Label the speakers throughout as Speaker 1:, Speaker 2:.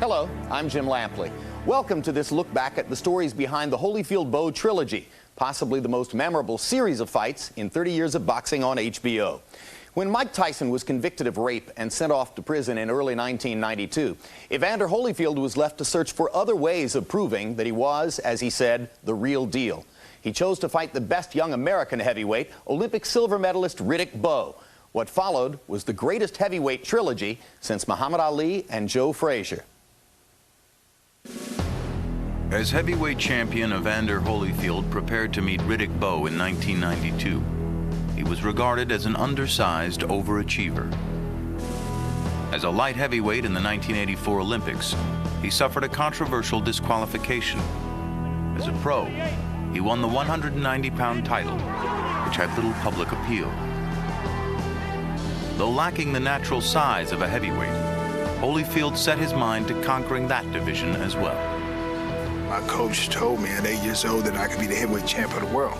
Speaker 1: Hello, I'm Jim Lampley. Welcome to this look back at the stories behind the Holyfield Bowe trilogy, possibly the most memorable series of fights in 30 years of boxing on HBO. When Mike Tyson was convicted of rape and sent off to prison in early 1992, Evander Holyfield was left to search for other ways of proving that he was, as he said, the real deal. He chose to fight the best young American heavyweight, Olympic silver medalist Riddick Bowe. What followed was the greatest heavyweight trilogy since Muhammad Ali and Joe Frazier.
Speaker 2: As heavyweight champion, Evander Holyfield prepared to meet Riddick Bowe in 1992. He was regarded as an undersized overachiever. As a light heavyweight in the 1984 Olympics, he suffered a controversial disqualification. As a pro, he won the 190-pound title, which had little public appeal. Though lacking the natural size of a heavyweight, Holyfield set his mind to conquering that division as well.
Speaker 3: My coach told me at 8 years old that I could be the heavyweight champ of the world.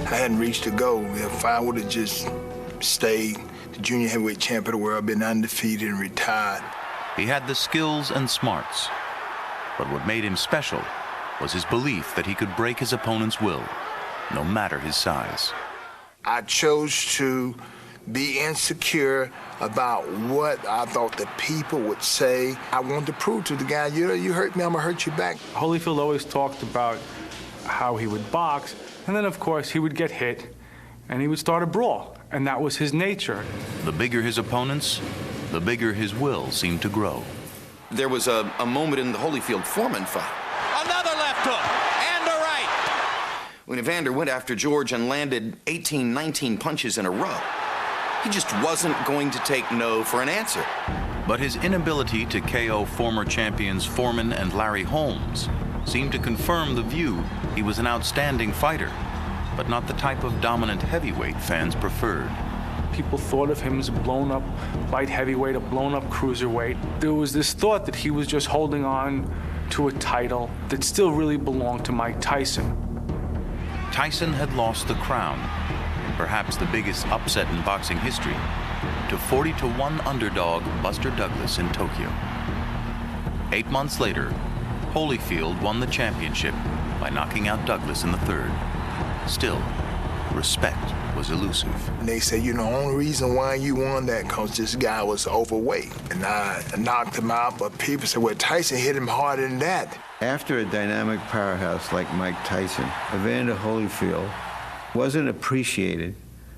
Speaker 3: I hadn't reached the goal. If I would have just stayed the junior heavyweight champ of the world, been undefeated and retired.
Speaker 2: He had the skills and smarts, but what made him special was his belief that he could break his opponent's will, no matter his size.
Speaker 3: I chose to be insecure about what I thought the people would say. I wanted to prove to the guy, you hurt me, I'm gonna hurt you back.
Speaker 4: Holyfield always talked about how he would box, and then of course he would get hit, and he would start a brawl, and that was his nature.
Speaker 2: The bigger his opponents, the bigger his will seemed to grow.
Speaker 1: There was a moment in the Holyfield-Foreman fight.
Speaker 5: Another left hook, and a right.
Speaker 1: When Evander went after George and landed 18, 19 punches in a row. He just wasn't going to take no for an answer.
Speaker 2: But his inability to KO former champions Foreman and Larry Holmes seemed to confirm the view he was an outstanding fighter, but not the type of dominant heavyweight fans preferred.
Speaker 4: People thought of him as a blown-up light heavyweight, a blown-up cruiserweight. There was this thought that he was just holding on to a title that still really belonged to Mike Tyson.
Speaker 2: Tyson had lost the crown, perhaps the biggest upset in boxing history, to 40-1 underdog Buster Douglas in Tokyo. 8 months later, Holyfield won the championship by knocking out Douglas in the third. Still, respect was elusive.
Speaker 3: And they said, the only reason why you won that because this guy was overweight. And I knocked him out, but people said, well, Tyson hit him harder than that.
Speaker 6: After a dynamic powerhouse like Mike Tyson, Evander Holyfield wasn't appreciated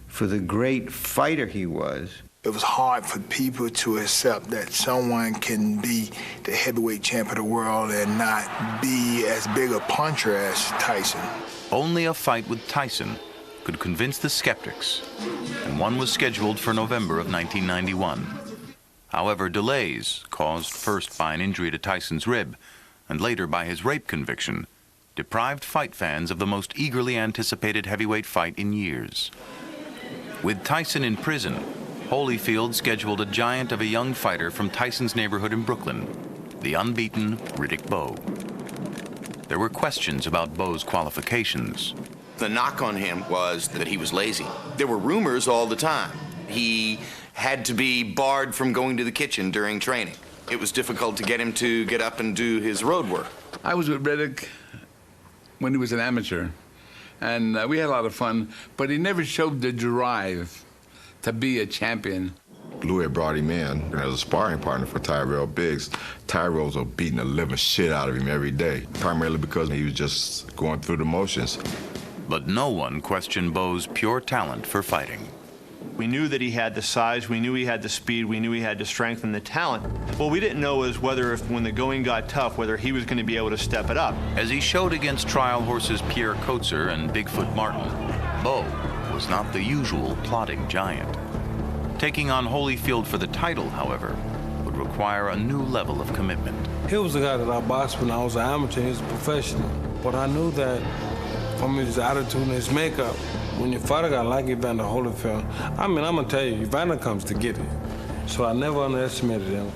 Speaker 6: for the great fighter he was.
Speaker 3: It was hard for people to accept that someone can be the heavyweight champ of the world and not be as big a puncher as Tyson.
Speaker 2: Only a fight with Tyson could convince the skeptics, and one was scheduled for November of 1991. However, delays, caused first by an injury to Tyson's rib and later by his rape conviction, deprived fight fans of the most eagerly anticipated heavyweight fight in years. With Tyson in prison, Holyfield scheduled a giant of a young fighter from Tyson's neighborhood in Brooklyn, the unbeaten Riddick Bowe. There were questions about Bowe's qualifications.
Speaker 1: The knock on him was that he was lazy. There were rumors all the time. He had to be barred from going to the kitchen during training. It was difficult to get him to get up and do his road work.
Speaker 7: I was with Riddick when he was an amateur, and we had a lot of fun, but he never showed the drive to be a champion.
Speaker 8: Louis had brought him in as a sparring partner for Tyrell Biggs. Tyrell was beating the living shit out of him every day, primarily because he was just going through the motions.
Speaker 2: But no one questioned Bowe's pure talent for fighting.
Speaker 9: We knew that he had the size, we knew he had the speed, we knew he had the strength and the talent. What we didn't know is whether, when the going got tough, whether he was going to be able to step it up.
Speaker 2: As he showed against trial horses Pierre Kotzer and Bigfoot Martin, Bowe was not the usual plodding giant. Taking on Holyfield for the title, however, would require a new level of commitment.
Speaker 10: He was the guy that I boxed when I was an amateur, he was a professional. But I knew that from his attitude and his makeup, when you fight a guy like Evander Holyfield, I'm gonna tell you, Evander comes to get it. So I never underestimated him.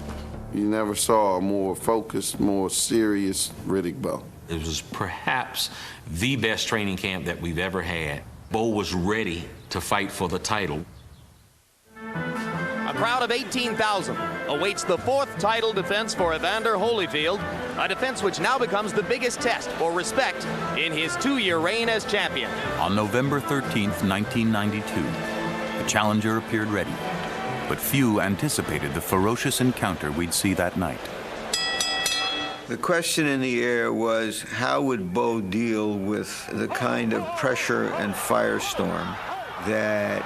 Speaker 11: You never saw a more focused, more serious Riddick Bowe.
Speaker 12: It was perhaps the best training camp that we've ever had. Bowe was ready to fight for the title.
Speaker 1: crowd of 18,000 awaits the 4th title defense for Evander Holyfield, a defense which now becomes the biggest test for respect in his 2-year reign as champion.
Speaker 2: On November 13th, 1992, the challenger appeared ready, but few anticipated the ferocious encounter we'd see that night.
Speaker 6: The question in the air was, how would Bowe deal with the kind of pressure and firestorm that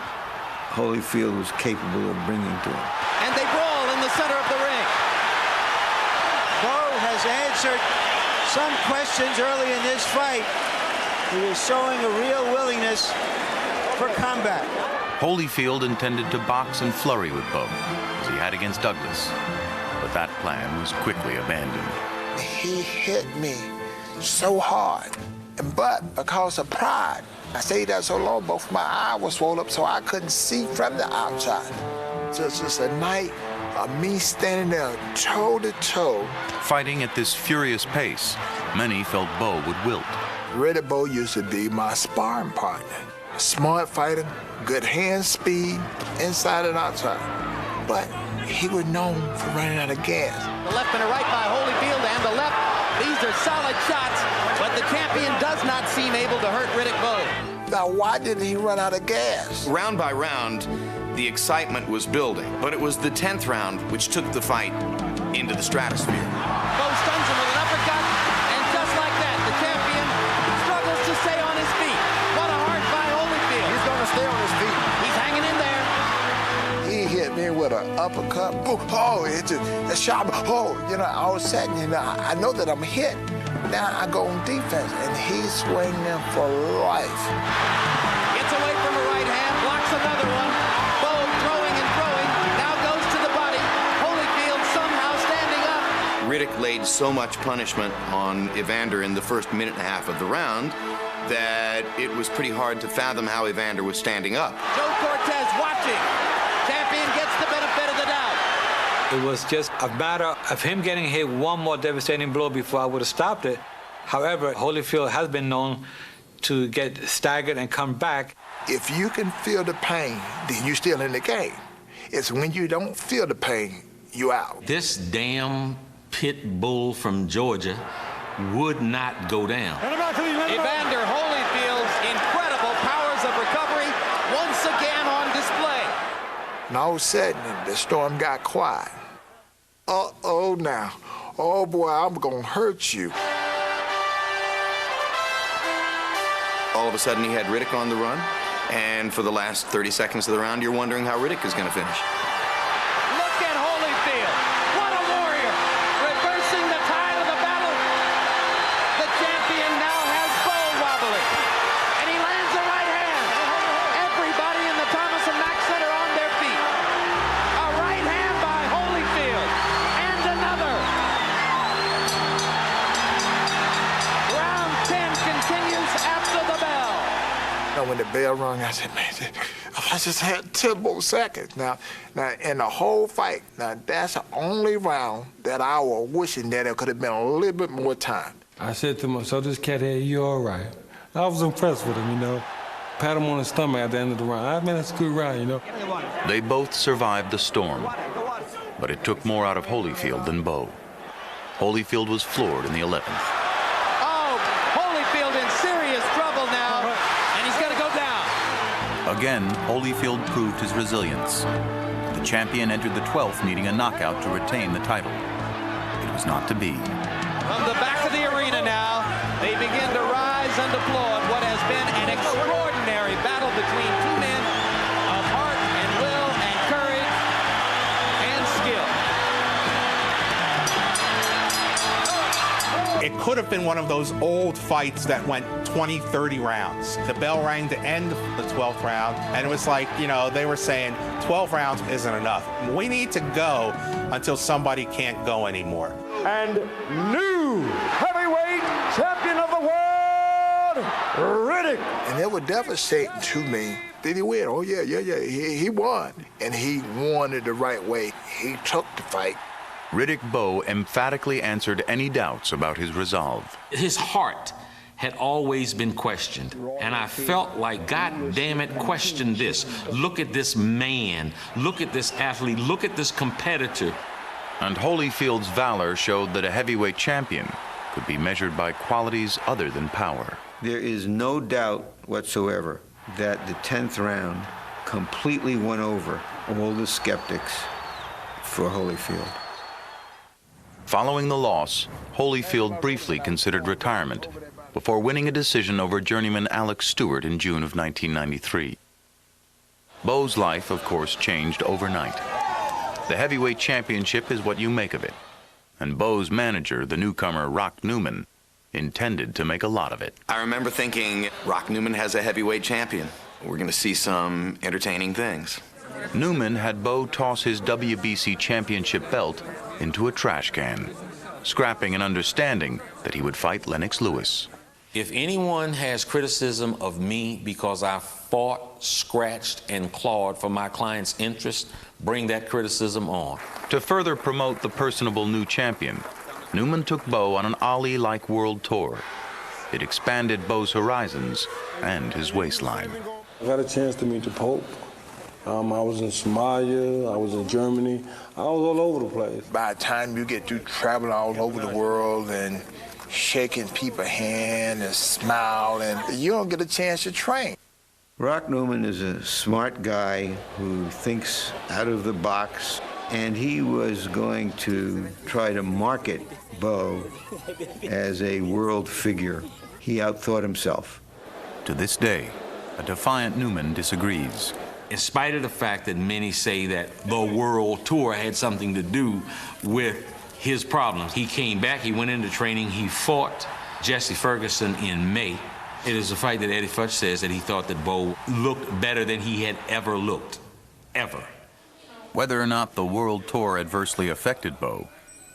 Speaker 6: Holyfield was capable of bringing to him?
Speaker 5: And they brawl in the center of the ring.
Speaker 13: Bowe has answered some questions early in this fight. He was showing a real willingness for combat.
Speaker 2: Holyfield intended to box and flurry with Bowe, as he had against Douglas, but that plan was quickly abandoned.
Speaker 3: He hit me so hard, but because of pride, I stayed there so long, both my eyes were swollen up so I couldn't see from the outside. So it's just a night of me standing there toe to toe.
Speaker 2: Fighting at this furious pace, many felt Bowe would wilt.
Speaker 3: Riddick Bowe used to be my sparring partner. Smart fighter, good hand speed, inside and outside. But he was known for running out of gas.
Speaker 1: The left and a right by Holyfield and the left. These are solid shots, but the champion does not seem able to hurt Riddick Bowe.
Speaker 3: Now, why didn't he run out of gas?
Speaker 14: Round by round, the excitement was building, but it was the 10th round which took the fight into the stratosphere.
Speaker 1: Bowe stuns him with an uppercut, and just like that, the champion struggles to stay on his feet. What a heart by Holyfield.
Speaker 3: He's going to stay on his feet.
Speaker 1: He's hanging in there.
Speaker 3: He hit me with an uppercut. Oh, it's just a sharp. Oh, all of a sudden, I know that I'm hit. Now I go on defense, and he's swinging for life.
Speaker 1: Gets away from a right hand, blocks another one. Bowe throwing and throwing, now goes to the body. Holyfield somehow standing up.
Speaker 14: Riddick laid so much punishment on Evander in the first minute and a half of the round that it was pretty hard to fathom how Evander was standing up.
Speaker 1: Joe Cortez watching. Champion gets the benefit of the doubt.
Speaker 13: It was just a matter of him getting hit one more devastating blow before I would have stopped it. However, Holyfield has been known to get staggered and come back.
Speaker 3: If you can feel the pain, then you're still in the game. It's when you don't feel the pain, you out.
Speaker 12: This damn pit bull from Georgia would not go down.
Speaker 1: Evander Holyfield's incredible powers of recovery once again on display.
Speaker 3: And all of a sudden, the storm got quiet. Uh-oh now. Oh boy, I'm gonna hurt you.
Speaker 14: All of a sudden, he had Riddick on the run, and for the last 30 seconds of the round, you're wondering how Riddick is going to finish.
Speaker 1: Look at Holyfield. What a warrior. Reversing the tide of the battle. The champion now has Bowe wobbling. And he lands a right hand. Everybody in the Thomas and Mack Center on their feet. A right hand by Holyfield. And another. Round 10 continues after the bell.
Speaker 3: When the bell rung, I said, man, I just had 10 more seconds. Now, in the whole fight, now that's the only round that I was wishing that there could have been a little bit more time.
Speaker 10: I said to myself, this cat here, you all right. I was impressed with him, Pat him on the stomach at the end of the round. I mean, that's a good round,
Speaker 2: They both survived the storm, but it took more out of Holyfield than Bowe. Holyfield was floored in the 11th.
Speaker 1: Oh, Holyfield in serious trouble now, and he's going to go down.
Speaker 2: Again, Holyfield proved his resilience. The champion entered the 12th needing a knockout to retain the title. It was not to be.
Speaker 1: From the back of the arena now, they begin to rise and applaud what has been an extraordinary battle between two men of heart and will and courage and skill.
Speaker 5: It could have been one of those old fights that went 20, 30 rounds. The bell rang to end the 12th round, and it was like, they were saying 12 rounds isn't enough. We need to go until somebody can't go anymore.
Speaker 15: And new heavyweight champion of the world, Riddick.
Speaker 3: And it was devastating to me. Did he win? Oh, yeah. He won. And he won it the right way. He took the fight.
Speaker 2: Riddick Bowe emphatically answered any doubts about his resolve.
Speaker 12: His heart had always been questioned. And I felt like, God damn it, question this. Look at this man. Look at this athlete. Look at this competitor.
Speaker 2: And Holyfield's valor showed that a heavyweight champion could be measured by qualities other than power.
Speaker 6: There is no doubt whatsoever that the 10th round completely won over all the skeptics for Holyfield.
Speaker 2: Following the loss, Holyfield briefly considered retirement before winning a decision over journeyman Alex Stewart in June of 1993. Bowe's life, of course, changed overnight. The heavyweight championship is what you make of it, and Bowe's manager, the newcomer Rock Newman, intended to make a lot of it.
Speaker 14: I remember thinking, Rock Newman has a heavyweight champion. We're going to see some entertaining things.
Speaker 2: Newman had Bowe toss his WBC championship belt into a trash can, scrapping an understanding that he would fight Lennox Lewis.
Speaker 12: If anyone has criticism of me because I fought, scratched, and clawed for my client's interest, bring that criticism on.
Speaker 2: To further promote the personable new champion, Newman took Bowe on an Ali-like world tour. It expanded Bowe's horizons and his waistline.
Speaker 10: I got a chance to meet the Pope. I was in Somalia, I was in Germany, I was all over the place.
Speaker 3: By the time you get through traveling all over the world and shaking people's hand and smiling, you don't get a chance to train.
Speaker 6: Rock Newman is a smart guy who thinks out of the box, and he was going to try to market Bowe as a world figure. He outthought himself.
Speaker 2: To this day, a defiant Newman disagrees.
Speaker 12: In spite of the fact that many say that the world tour had something to do with his problems, he came back, he went into training, he fought Jesse Ferguson in May. It is a fight that Eddie Futch says that he thought that Bowe looked better than he had ever looked, ever.
Speaker 2: Whether or not the world tour adversely affected Bowe,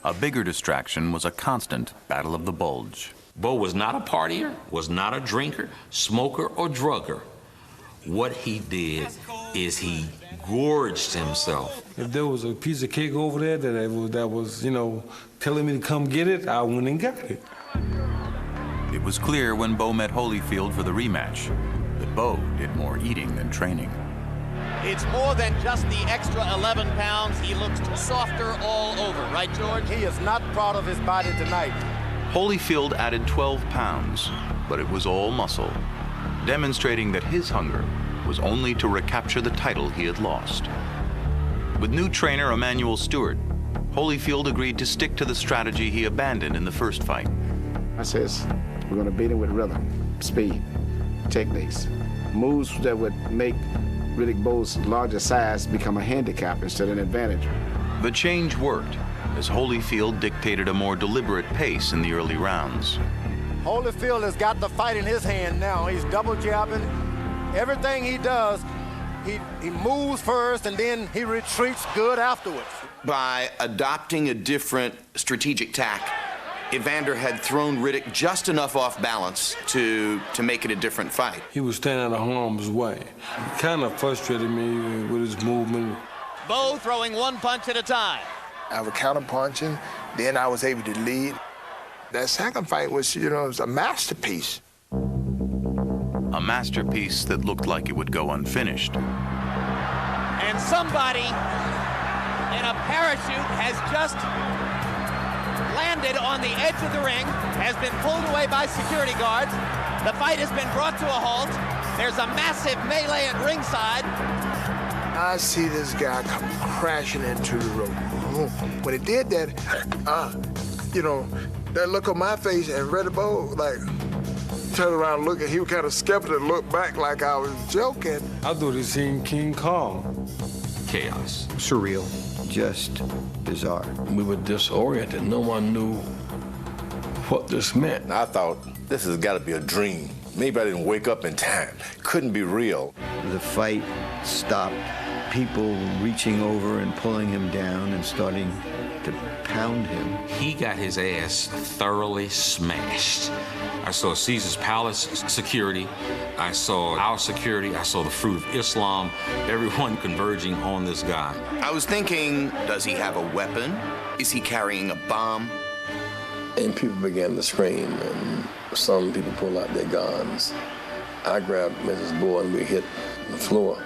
Speaker 2: a bigger distraction was a constant battle of the bulge.
Speaker 12: Bowe was not a partier, was not a drinker, smoker, or drugger. What he did is he gorged himself.
Speaker 10: If there was a piece of cake over there that was, you know, telling me to come get it, I went and got it.
Speaker 2: It was clear when Bowe met Holyfield for the rematch that Bowe did more eating than training.
Speaker 16: It's more than just the extra 11 pounds. He looks softer all over, right, George?
Speaker 15: He is not proud of his body tonight.
Speaker 2: Holyfield added 12 pounds, but it was all muscle, demonstrating that his hunger was only to recapture the title he had lost. With new trainer Emanuel Stewart, Holyfield agreed to stick to the strategy he abandoned in the first fight.
Speaker 17: I says, we're going to beat him with rhythm, speed, techniques, moves that would make Riddick Bowe's larger size become a handicap instead of an advantage.
Speaker 2: The change worked, as Holyfield dictated a more deliberate pace in the early rounds.
Speaker 15: Holyfield has got the fight in his hand now. He's double jabbing. Everything he does, he moves first and then he retreats good afterwards.
Speaker 14: By adopting a different strategic tack, Evander had thrown Riddick just enough off balance to make it a different fight.
Speaker 10: He was standing out of harm's way. It kind of frustrated me with his movement.
Speaker 16: Bowe throwing one punch at a time.
Speaker 3: I was counter-punching, then I was able to lead. That second fight was, you know, it was a masterpiece.
Speaker 2: A masterpiece that looked like it would go unfinished.
Speaker 16: And somebody in a parachute has just landed on the edge of the ring, has been pulled away by security guards. The fight has been brought to a halt. There's a massive melee at ringside.
Speaker 3: I see this guy come crashing into the room. When he did that, you know, that look on my face and Riddick Bowe, like, turned around looking, he was kind of skeptical and looked back like I was joking.
Speaker 10: I thought he seen King Kong.
Speaker 12: Chaos.
Speaker 6: Surreal. Just bizarre.
Speaker 18: We were disoriented. No one knew what this meant.
Speaker 19: I thought, this has got to be a dream. Maybe I didn't wake up in time. Couldn't be real.
Speaker 6: The fight stopped. People reaching over and pulling him down and starting to pound him.
Speaker 12: He got his ass thoroughly smashed. I saw Caesar's Palace security. I saw our security. I saw the Fruit of Islam. Everyone converging on this guy.
Speaker 14: I was thinking, does he have a weapon? Is he carrying a bomb?
Speaker 18: And people began to scream and Some people pull out their guns. I grabbed Mrs. Bowe and we hit the floor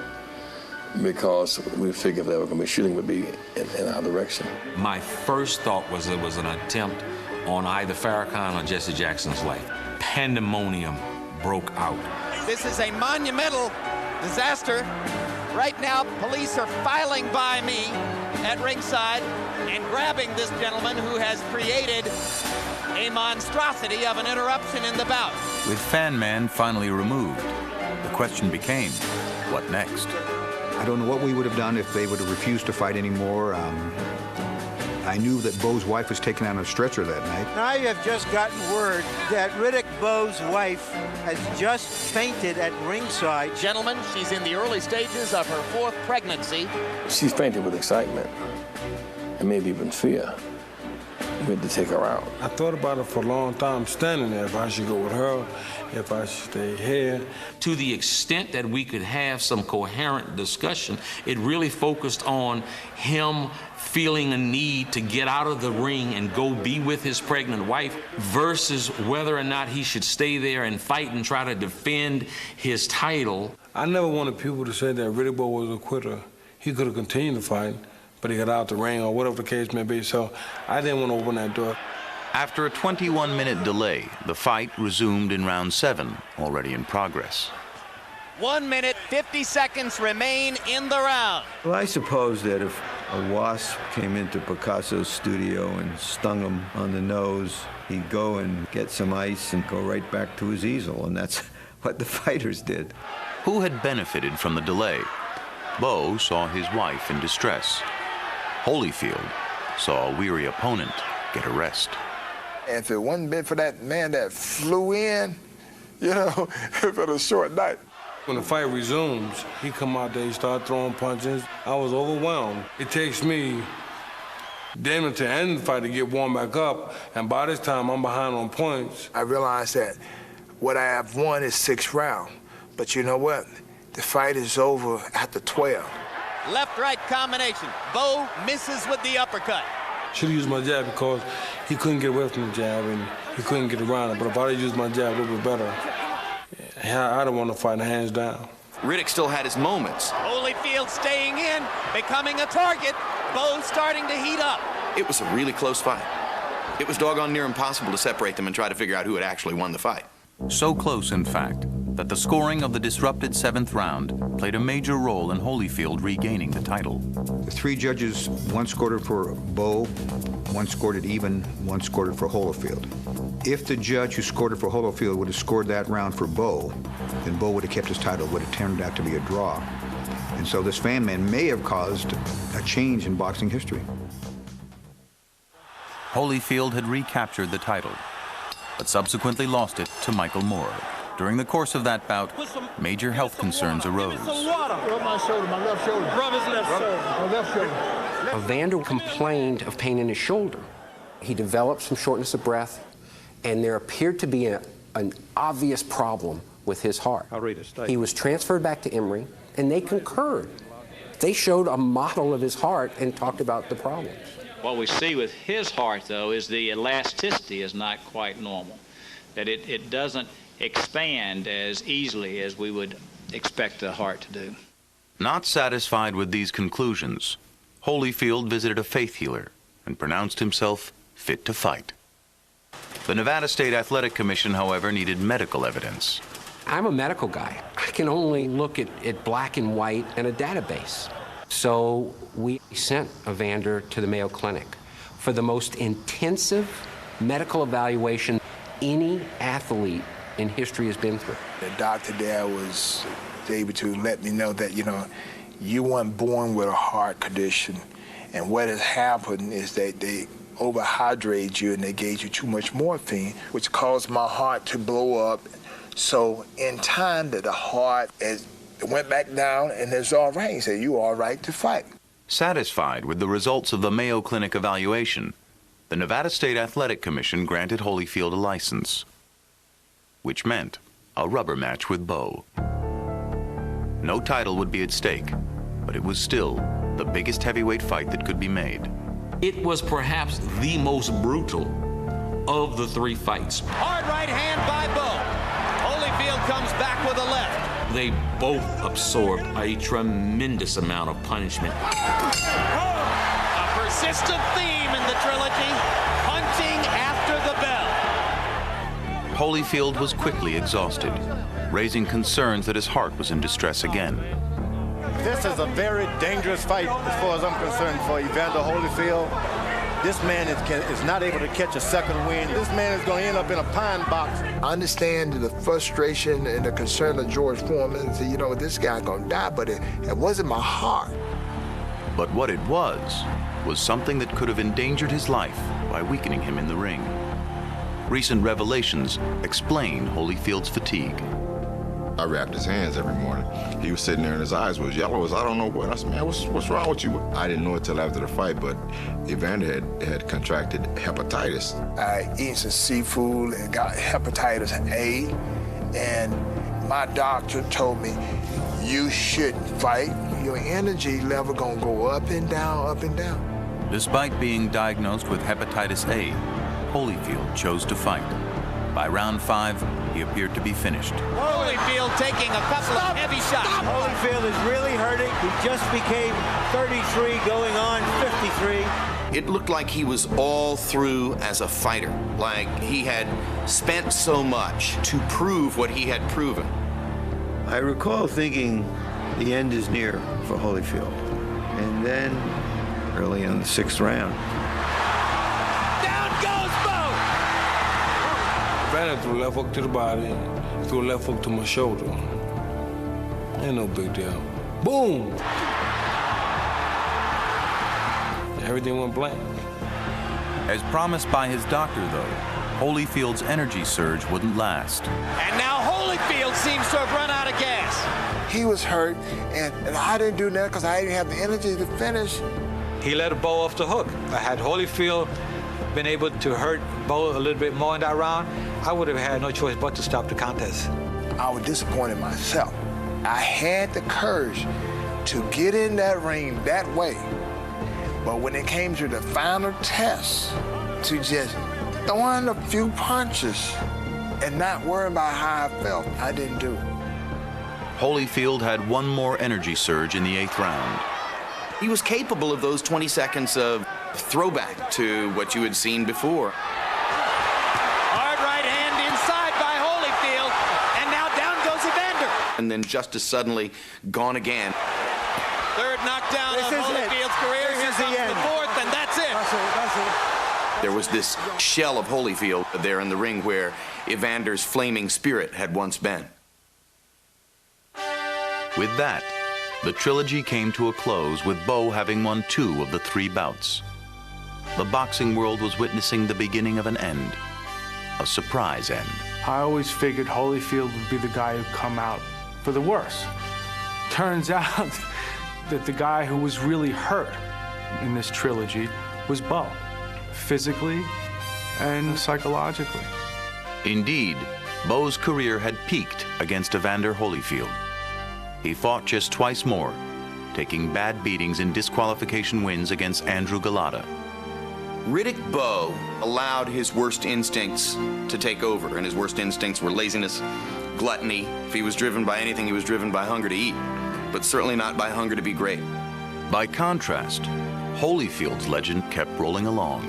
Speaker 18: because we figured if there were going to be shooting, it would be in our direction.
Speaker 12: My first thought was it was an attempt on either Farrakhan or Jesse Jackson's life. Pandemonium broke out.
Speaker 16: This is a monumental disaster. Right now, police are filing by me at ringside and grabbing this gentleman who has created a monstrosity of an interruption in the bout.
Speaker 2: With Fan Man finally removed, the question became, what next?
Speaker 20: I don't know what we would have done if they would have refused to fight anymore. I knew that Bowe's wife was taken out on a stretcher that night.
Speaker 21: I have just gotten word that Riddick Bowe's wife has just fainted at ringside.
Speaker 16: Gentlemen, she's in the early stages of her 4th pregnancy.
Speaker 18: She fainted with excitement and maybe even fear. We had to take her out.
Speaker 10: I thought about it for a long time, standing there, if I should go with her, if I should stay here.
Speaker 12: To the extent that we could have some coherent discussion, it really focused on him feeling a need to get out of the ring and go be with his pregnant wife versus whether or not he should stay there and fight and try to defend his title.
Speaker 10: I never wanted people to say that Riddick Bowe was a quitter. He could have continued to fight, but he got out the ring or whatever the case may be, so I didn't want to open that door.
Speaker 2: After a 21-minute delay, the fight resumed in round 7, already in progress.
Speaker 16: 1 minute, 50 seconds remain in the round.
Speaker 6: Well, I suppose that if a wasp came into Picasso's studio and stung him on the nose, he'd go and get some ice and go right back to his easel, and that's what the fighters did.
Speaker 2: Who had benefited from the delay? Bowe saw his wife in distress. Holyfield saw a weary opponent get a rest.
Speaker 3: If it wasn't been for that man that flew in, you know, for a short night.
Speaker 10: When the fight resumes, he come out there, he start throwing punches. I was overwhelmed. It takes me damn near to end the fight to get warmed back up, and by this time I'm behind on points.
Speaker 3: I realized that what I have won is 6 rounds, but you know what? The fight is over after 12.
Speaker 16: Left-right combination. Bowe misses with the uppercut.
Speaker 10: Should have used my jab because he couldn't get away from the jab and he couldn't get around it. But if I had used my jab a little bit better, I'd have won the fight hands down.
Speaker 14: Riddick still had his moments.
Speaker 16: Holyfield staying in, becoming a target. Bowe starting to heat up.
Speaker 14: It was a really close fight. It was doggone near impossible to separate them and try to figure out who had actually won the fight.
Speaker 2: So close, in fact, that the scoring of the disrupted 7th round played a major role in Holyfield regaining the title.
Speaker 20: The 3 judges, one scored it for Bowe, one scored it even, one scored it for Holyfield. If the judge who scored it for Holyfield would have scored that round for Bowe, then Bowe would have kept his title. It would have turned out to be a draw. And so this fan man may have caused a change in boxing history.
Speaker 2: Holyfield had recaptured the title, but subsequently lost it to Michael Moore. During the course of that bout, major health concerns arose.
Speaker 22: Rub my shoulder, my left shoulder. Rub his left shoulder. My left shoulder.
Speaker 23: Evander complained of pain in his shoulder. He developed some shortness of breath, and there appeared to be an obvious problem with his heart. He was transferred back to Emory, and they concurred. They showed a model of his heart and talked about the problems.
Speaker 24: What we see with his heart, though, is the elasticity is not quite normal, that it doesn't expand as easily as we would expect the heart to do.
Speaker 2: Not satisfied with these conclusions, Holyfield visited a faith healer and pronounced himself fit to fight. The Nevada State Athletic Commission, however, needed medical evidence.
Speaker 23: I'm a medical guy. I can only look at black and white and a database. So we sent Evander to the Mayo Clinic for the most intensive medical evaluation any athlete in history has been through.
Speaker 3: The doctor there was able to let me know that, you know, you weren't born with a heart condition. And what has happened is that they overhydrated you and they gave you too much morphine, which caused my heart to blow up. So in time that the heart went back down and it's all right. He said, you're all right to fight.
Speaker 2: Satisfied with the results of the Mayo Clinic evaluation, the Nevada State Athletic Commission granted Holyfield a license, which meant a rubber match with Bowe. No title would be at stake, but it was still the biggest heavyweight fight that could be made.
Speaker 12: It was perhaps the most brutal of the 3 fights.
Speaker 16: Hard right hand by Bowe. Holyfield comes back with a left.
Speaker 12: They both absorbed a tremendous amount of punishment.
Speaker 16: A persistent theme in the trilogy, punching after the bell.
Speaker 2: Holyfield was quickly exhausted, raising concerns that his heart was in distress again.
Speaker 15: This is a very dangerous fight as far as I'm concerned for Evander Holyfield. This man is not able to catch a second wind. This man is going to end up in a pine box.
Speaker 3: I understand the frustration and the concern of George Foreman and say, you know, this guy's going to die, but it wasn't my heart.
Speaker 2: But what it was something that could have endangered his life by weakening him in the ring. Recent revelations explain Holyfield's fatigue.
Speaker 4: I wrapped his hands every morning. He was sitting there and his eyes was yellow as I don't know what. I said, man, what's wrong with you? I didn't know it till after the fight, but Evander had contracted hepatitis.
Speaker 3: I eaten some seafood and got hepatitis A, and my doctor told me, you shouldn't fight. Your energy level gonna go up and down, up and down.
Speaker 2: Despite being diagnosed with hepatitis A, Holyfield chose to fight. By round 5, he appeared to be finished.
Speaker 16: Holyfield taking a couple of heavy shots.
Speaker 21: Holyfield is really hurting. He just became 33, going on 53.
Speaker 14: It looked like he was all through as a fighter, like he had spent so much to prove what he had proven.
Speaker 6: I recall thinking the end is near for Holyfield. And then, early in the 6th round,
Speaker 10: Evander threw a left hook to the body, threw a left hook to my shoulder. Ain't no big deal. Boom! Everything went blank.
Speaker 2: As promised by his doctor, though, Holyfield's energy surge wouldn't last.
Speaker 16: And now Holyfield seems to have run out of gas.
Speaker 3: He was hurt, and I didn't do that because I didn't have the energy to finish.
Speaker 13: He let Bowe off the hook. Had Holyfield been able to hurt Bowe a little bit more in that round, I would have had no choice but to stop the contest.
Speaker 3: I was disappointed in myself. I had the courage to get in that ring that way, but when it came to the final test, to just throw in a few punches and not worry about how I felt, I didn't do it.
Speaker 2: Holyfield had one more energy surge in the 8th round.
Speaker 14: He was capable of those 20 seconds of throwback to what you had seen before.
Speaker 16: Hard right hand inside by Holyfield, and now down goes Evander.
Speaker 14: And then just as suddenly gone again.
Speaker 16: Third knockdown of Holyfield's career. Here comes the 4th, and that's it.
Speaker 21: That's it.
Speaker 14: There was this shell of Holyfield there in the ring where Evander's flaming spirit had once been.
Speaker 2: With that, the trilogy came to a close with Bowe having won 2 of the 3 bouts. The boxing world was witnessing the beginning of an end, a surprise end.
Speaker 7: I always figured Holyfield would be the guy who'd come out for the worse. Turns out that the guy who was really hurt in this trilogy was Bowe, physically and psychologically.
Speaker 2: Indeed, Bowe's career had peaked against Evander Holyfield. He fought just twice more, taking bad beatings and disqualification wins against Andrew Golota.
Speaker 14: Riddick Bowe allowed his worst instincts to take over, and his worst instincts were laziness, gluttony. If he was driven by anything, he was driven by hunger to eat, but certainly not by hunger to be great.
Speaker 2: By contrast, Holyfield's legend kept rolling along.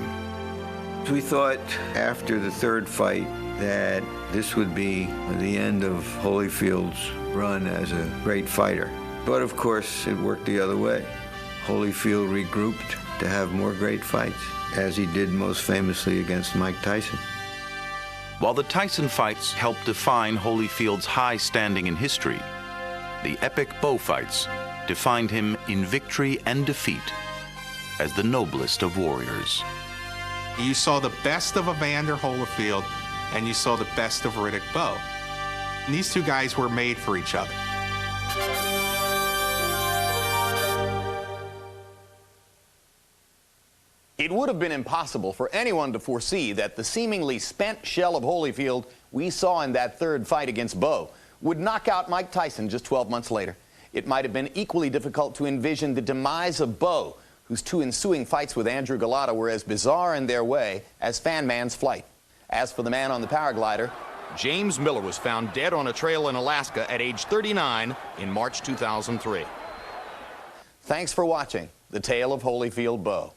Speaker 6: we thought after the 3rd fight that this would be the end of Holyfield's run as a great fighter. But of course, it worked the other way. Holyfield regrouped to have more great fights, as he did most famously against Mike Tyson.
Speaker 2: While the Tyson fights helped define Holyfield's high standing in history, the epic Bowe fights defined him in victory and defeat as the noblest of warriors.
Speaker 5: You saw the best of Evander Holyfield, and you saw the best of Riddick Bowe. And these 2 guys were made for each other.
Speaker 1: It would have been impossible for anyone to foresee that the seemingly spent shell of Holyfield we saw in that 3rd fight against Bowe would knock out Mike Tyson just 12 months later. It might have been equally difficult to envision the demise of Bowe, whose 2 ensuing fights with Andrew Golota were as bizarre in their way as Fan Man's flight. As for the man on the paraglider, James Miller was found dead on a trail in Alaska at age 39 in March 2003. Thanks for watching The Tale of Holyfield Bowe.